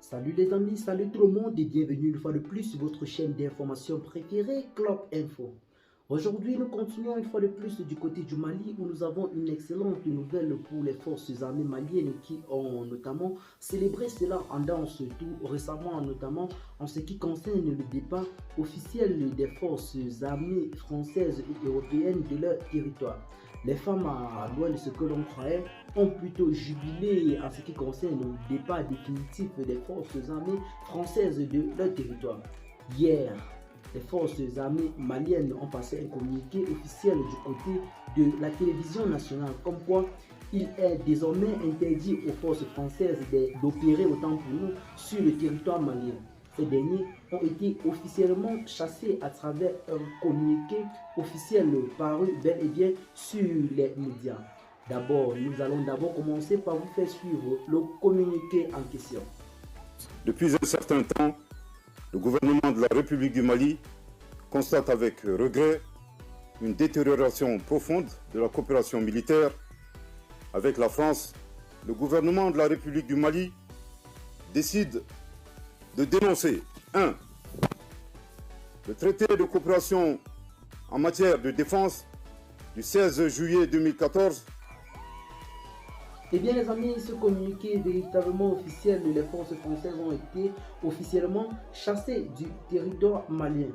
Salut les amis, salut tout le monde et bienvenue une fois de plus sur votre chaîne d'information préférée, Club Info. Aujourd'hui, nous continuons une fois de plus du côté du Mali où nous avons une excellente nouvelle pour les forces armées maliennes qui ont notamment célébré cela en danse tout récemment, notamment en ce qui concerne le départ officiel des forces armées françaises et européennes de leur territoire. Les femmes, à loin de ce que l'on croyait, ont plutôt jubilé en ce qui concerne le départ définitif des forces armées françaises de leur territoire. Hier, les forces armées maliennes ont passé un communiqué officiel du côté de la télévision nationale, comme quoi il est désormais interdit aux forces françaises d'opérer autant pour nous sur le territoire malien. Ces derniers ont été officiellement chassés à travers un communiqué officiel paru bel et bien sur les médias. D'abord, nous allons commencer par vous faire suivre le communiqué en question. Depuis un certain temps, le gouvernement de la République du Mali constate avec regret une détérioration profonde de la coopération militaire avec la France. Le gouvernement de la République du Mali décide de dénoncer 1. Le traité de coopération en matière de défense du 16 juillet 2014. Eh bien les amis, ce communiqué est véritablement officiel. Les forces françaises ont été officiellement chassées du territoire malien.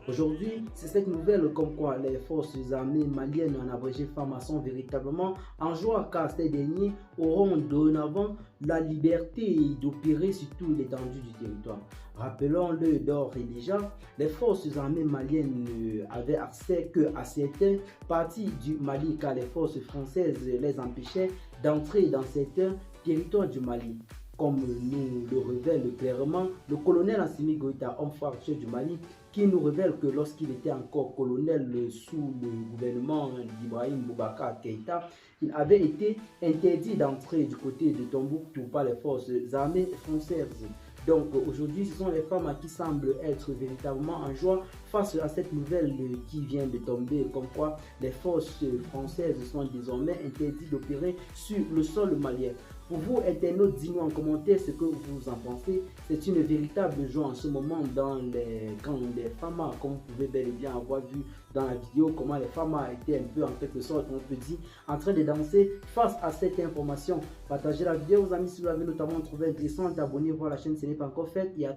Aujourd'hui, c'est cette nouvelle comme quoi les forces armées maliennes, en abrégé FAMA, sont véritablement en joie car ces derniers auront dorénavant la liberté d'opérer sur toute l'étendue du territoire. Rappelons-le d'ores et déjà, les forces armées maliennes avaient accès qu'à certaines parties du Mali car les forces françaises les empêchaient d'entrer dans certains territoires du Mali. Comme nous le révèle clairement le colonel Assimi Goïta, homme fort du Mali, qui nous révèle que lorsqu'il était encore colonel sous le gouvernement d'Ibrahim Boubacar Keïta, il avait été interdit d'entrer du côté de Tombouctou par les forces armées françaises. Donc aujourd'hui, ce sont les femmes qui semblent être véritablement en joie face à cette nouvelle qui vient de tomber, comme quoi les forces françaises sont désormais interdites d'opérer sur le sol malien. Pour vous, internautes, dites-nous en commentaire ce que vous en pensez. C'est une véritable joie en ce moment dans les camps des FAMA, comme vous pouvez bel et bien avoir vu dans la vidéo, comment les FAMA étaient un peu en quelque sorte, on peut dire, en train de danser face à cette information. Partagez la vidéo, vos amis, si vous l'avez notamment trouvé intéressante, abonnez-vous à la chaîne si ce n'est pas encore fait.